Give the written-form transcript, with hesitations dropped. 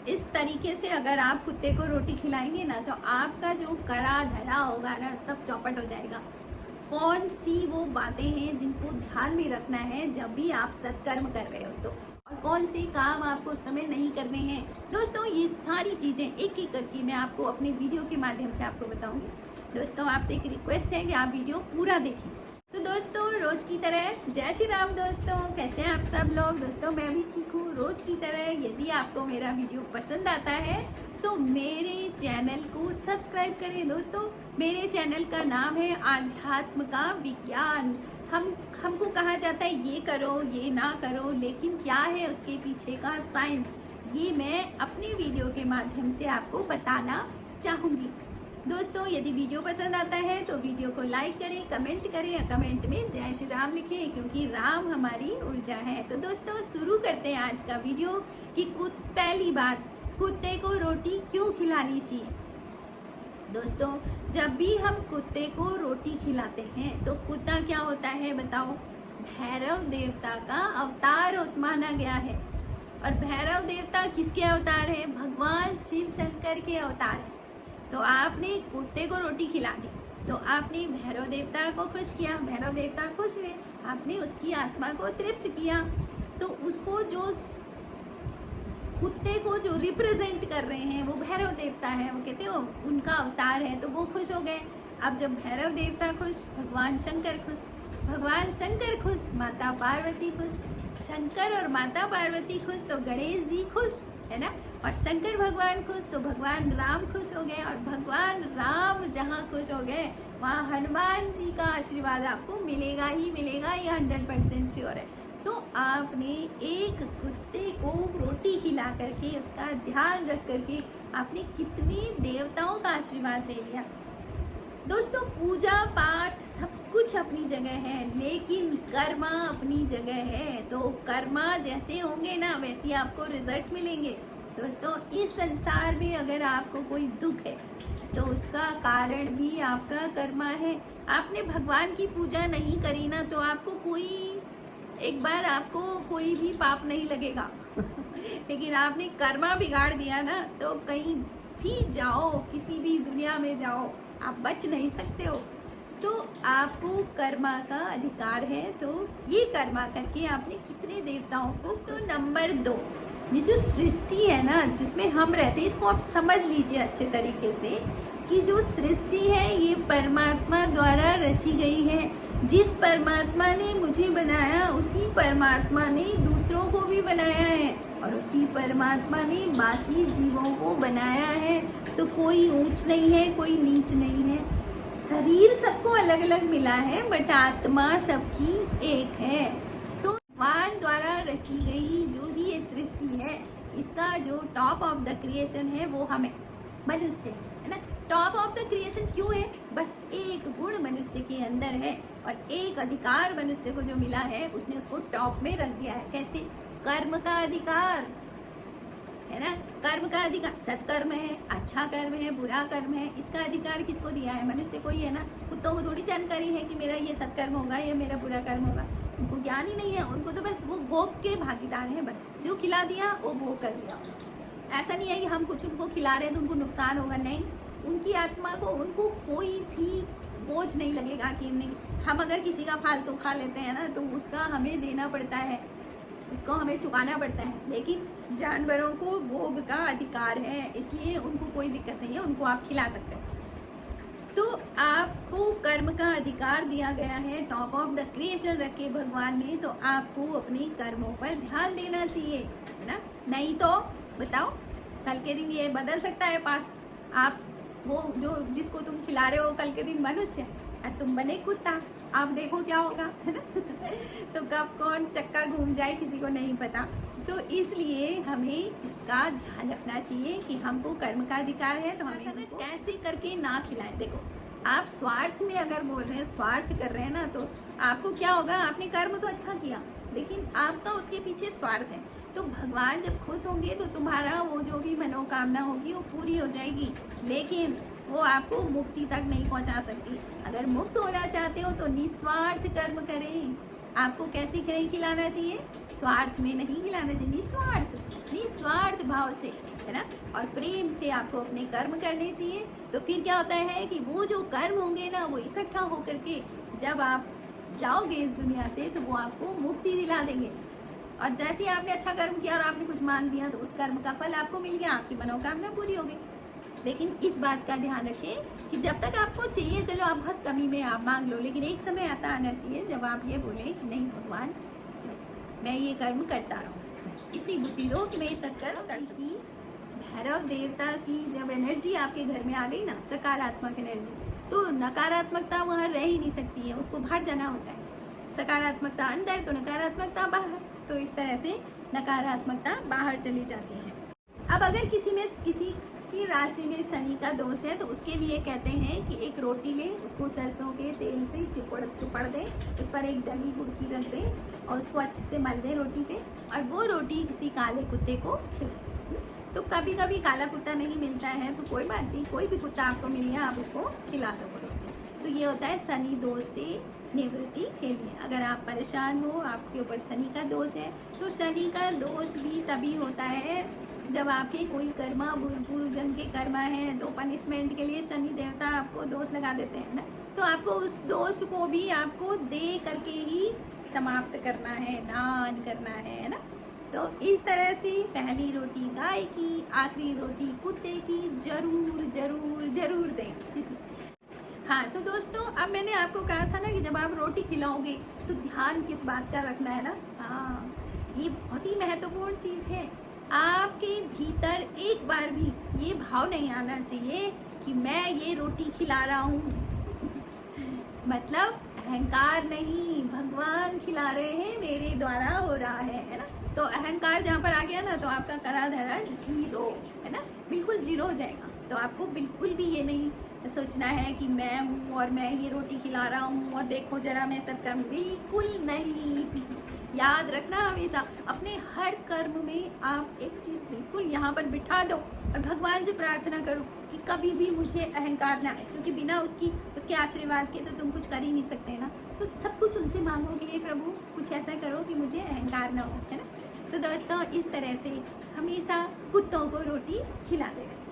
इस तरीके से अगर आप कुत्ते को रोटी खिलाएंगे ना, तो आपका जो कड़ा धरा होगा ना, सब चौपट हो जाएगा। कौन सी वो बातें हैं जिनको ध्यान में रखना है जब भी आप सत्कर्म कर रहे हो तो, और कौन से काम आपको उस समय नहीं करने हैं। दोस्तों, ये सारी चीज़ें एक एक करके मैं आपको अपने वीडियो के माध्यम से आपको बताऊंगी। दोस्तों, आपसे एक रिक्वेस्ट है कि आप वीडियो पूरा देखें। तो दोस्तों, रोज की तरह जय श्री राम। दोस्तों, कैसे हैं आप सब लोग? दोस्तों, मैं भी ठीक हूँ। रोज की तरह यदि आपको मेरा वीडियो पसंद आता है तो मेरे चैनल को सब्सक्राइब करें। दोस्तों, मेरे चैनल का नाम है आध्यात्म का विज्ञान। हमको कहा जाता है ये करो, ये ना करो, लेकिन क्या है उसके पीछे का साइंस, ये मैं अपने वीडियो के माध्यम से आपको बताना चाहूँगी। दोस्तों, यदि वीडियो पसंद आता है तो वीडियो को लाइक करें, कमेंट करें, या कमेंट में जय श्री राम लिखें, क्योंकि राम हमारी ऊर्जा है। तो दोस्तों, शुरू करते हैं आज का वीडियो कि पहली बात, कुत्ते को रोटी क्यों खिलानी चाहिए। दोस्तों, जब भी हम कुत्ते को रोटी खिलाते हैं तो कुत्ता क्या होता है बताओ? भैरव देवता का अवतार माना गया है। और भैरव देवता किसके अवतार है? भगवान शिव शंकर के अवतार है। तो आपने कुत्ते को रोटी खिला दी तो आपने भैरव देवता को खुश किया, भैरव देवता खुश हुए, आपने उसकी आत्मा को तृप्त किया। तो उसको जो कुत्ते को जो रिप्रेजेंट कर रहे हैं वो भैरव देवता है, वो कहते हो उनका अवतार है, तो वो खुश हो गए। अब जब भैरव देवता खुश, भगवान शंकर खुश, भगवान शंकर खुश, माता पार्वती खुश, शंकर और माता पार्वती खुश तो गणेश जी खुश, है ना। और शंकर भगवान खुश तो भगवान राम खुश हो गए, और भगवान राम जहाँ खुश हो गए वहाँ हनुमान जी का आशीर्वाद आपको मिलेगा ही मिलेगा, ये 100% श्योर है। तो आपने एक कुत्ते को रोटी खिला करके, उसका ध्यान रख करके आपने कितने देवताओं का आशीर्वाद ले लिया। दोस्तों, पूजा पाठ सब कुछ अपनी जगह है, लेकिन कर्मा अपनी जगह है। तो कर्मा जैसे होंगे ना, वैसे आपको रिजल्ट मिलेंगे। दोस्तों, इस संसार में अगर आपको कोई दुख है तो उसका कारण भी आपका कर्मा है। आपने भगवान की पूजा नहीं करी ना, तो आपको एक बार आपको कोई भी पाप नहीं लगेगा लेकिन आपने कर्मा बिगाड़ दिया ना, तो कहीं भी जाओ, किसी भी दुनिया में जाओ, आप बच नहीं सकते हो। तो आपको कर्मा का अधिकार है। तो ये कर्मा करके आपने कितने देवताओं को। तो नंबर 2, ये जो सृष्टि है ना जिसमें हम रहते हैं, इसको आप समझ लीजिए अच्छे तरीके से कि जो सृष्टि है ये परमात्मा द्वारा रची गई है। जिस परमात्मा ने मुझे बनाया, उसी परमात्मा ने दूसरों को भी बनाया है, और उसी परमात्मा ने बाकी जीवों को बनाया है। तो कोई ऊंच नहीं है, कोई नीच नहीं है। शरीर सबको अलग अलग मिला है, बट आत्मा सबकी एक है। तो भगवान द्वारा रची गई जो भी ये सृष्टि है, इसका जो टॉप ऑफ द क्रिएशन है वो हमें मनुष्य है ना। टॉप ऑफ द क्रिएशन क्यों है? बस एक गुण मनुष्य के अंदर है, और एक अधिकार मनुष्य को जो मिला है उसने उसको टॉप में रख दिया है। कैसे? कर्म का अधिकार है ना। कर्म का अधिकार, सत्कर्म है, अच्छा कर्म है, बुरा कर्म है, इसका अधिकार किसको दिया है? मनुष्य को ही है ना। कुत्तों को थोड़ी जानकारी है कि मेरा ये सत्कर्म होगा, ये मेरा बुरा कर्म होगा। उनको ज्ञान ही नहीं है, उनको तो बस वो भोग के भागीदार हैं। बस जो खिला दिया वो भोग कर दिया। ऐसा नहीं है कि हम कुछ उनको खिला रहे हैं तो उनको नुकसान होगा, नहीं। उनकी आत्मा को, उनको कोई भी बोझ नहीं लगेगा कि हम अगर किसी का फालतू खा लेते हैं ना, तो उसका हमें देना पड़ता है, उसको हमें चुकाना पड़ता है। लेकिन जानवरों को भोग का अधिकार है, इसलिए उनको कोई दिक्कत नहीं है, उनको आप खिला सकते हैं। तो आपको कर्म का अधिकार दिया गया है, टॉप ऑफ द क्रिएशन रखे भगवान ने। तो आपको अपने कर्मों पर ध्यान देना चाहिए, है ना। नहीं तो बताओ, कल के दिन ये बदल सकता है पास। आप वो जो जिसको तुम खिला रहे हो कल के दिन मनुष्य और तुम बने कुत्ता, आप देखो क्या होगा, है ना तो कब कौन चक्का घूम जाए किसी को नहीं पता। तो इसलिए हमें इसका ध्यान रखना चाहिए कि हमको कर्म का अधिकार है, तो हमें कैसे करके ना खिलाएं। देखो, आप स्वार्थ में अगर बोल रहे हैं, स्वार्थ कर रहे हैं ना, तो आपको क्या होगा? आपने कर्म तो अच्छा किया, लेकिन आपका उसके पीछे स्वार्थ है। तो भगवान जब खुश होंगे तो तुम्हारा वो जो भी मनोकामना होगी वो पूरी हो जाएगी, लेकिन वो आपको मुक्ति तक नहीं पहुंचा सकती। अगर मुक्त होना चाहते हो तो निस्वार्थ कर्म करें, आपको कैसे नहीं खिलाना चाहिए? स्वार्थ में नहीं खिलाना चाहिए, निस्वार्थ भाव से, है ना, और प्रेम से आपको अपने कर्म करने चाहिए। तो फिर क्या होता है कि वो जो कर्म होंगे ना, वो इकट्ठा होकर के जब आप जाओगे इस दुनिया से तो वो आपको मुक्ति दिला देंगे। और जैसे ही आपने अच्छा कर्म किया और आपने कुछ मांग दिया तो उस कर्म का फल आपको मिल गया, आपकी मनोकामना पूरी हो गई। लेकिन इस बात का ध्यान रखें कि जब तक आपको चाहिए, चलो आप बहुत कमी में आप मांग लो, लेकिन एक समय ऐसा आना चाहिए जब आप ये बोले कि नहीं भगवान, बस मैं ये कर्म करता रहूँ, इतनी बुद्धि दो कि मैं ये सत्कर्म कर सकूँ। भैरव देवता की जब एनर्जी आपके घर में आ गई ना, सकारात्मक एनर्जी, तो नकारात्मकता वहाँ रह ही नहीं सकती है, उसको बाहर जाना होता है। सकारात्मकता अंदर तो नकारात्मकता बाहर, तो इस तरह से नकारात्मकता बाहर चली जाती है। अब अगर किसी की राशि में शनि का दोष है तो उसके लिए कहते हैं कि एक रोटी ले, उसको सरसों के तेल से चुपड़ दे, उस पर एक डली गुड़ की रख दे और उसको अच्छे से मल दे रोटी पे, और वो रोटी किसी काले कुत्ते को खिलाए। तो कभी कभी काला कुत्ता नहीं मिलता है तो कोई बात नहीं, कोई भी कुत्ता आपको मिल गया, आप उसको खिला दो वो रोटी। तो ये होता है शनि दोष से निवृत्ति के लिए। अगर आप परेशान हो, आपके ऊपर शनि का दोष है, तो शनि का दोष भी तभी होता है जब आपके कोई कर्मा, पूर्व जन्म के कर्मा है, तो पनिशमेंट के लिए शनि देवता आपको दोष लगा देते हैं ना, तो आपको उस दोष को भी आपको दे करके ही समाप्त करना है, दान करना है ना। तो इस तरह से पहली रोटी गाय की, आखिरी रोटी कुत्ते की जरूर जरूर जरूर दें। हाँ, तो दोस्तों अब मैंने आपको कहा था ना कि जब आप रोटी खिलाओगे तो ध्यान किस बात का रखना है ना। हाँ, ये बहुत ही महत्वपूर्ण चीज़ है। आपके भीतर एक बार भी ये भाव नहीं आना चाहिए कि मैं ये रोटी खिला रहा हूँ, मतलब अहंकार नहीं, भगवान खिला रहे हैं, मेरे द्वारा हो रहा है ना। तो अहंकार जहाँ पर आ गया ना तो आपका करा धरा जीरो, है ना, बिल्कुल जीरो हो जाएगा। तो आपको बिल्कुल भी ये नहीं सोचना है कि मैं हूँ और मैं ये रोटी खिला रहा हूँ और देखो जरा मैं सत्कर्म, बिल्कुल नहीं। याद रखना हमेशा अपने हर कर्म में आप एक चीज़ बिल्कुल यहाँ पर बिठा दो और भगवान से प्रार्थना करो कि कभी भी मुझे अहंकार ना आए, क्योंकि बिना उसके आशीर्वाद के तो तुम कुछ कर ही नहीं सकते ना। तो सब कुछ उनसे मांगो कि हे प्रभु कुछ ऐसा करो कि मुझे अहंकार ना हो, है ना। तो दोस्तों इस तरह से हमेशा कुत्तों को रोटी खिलाते रहें।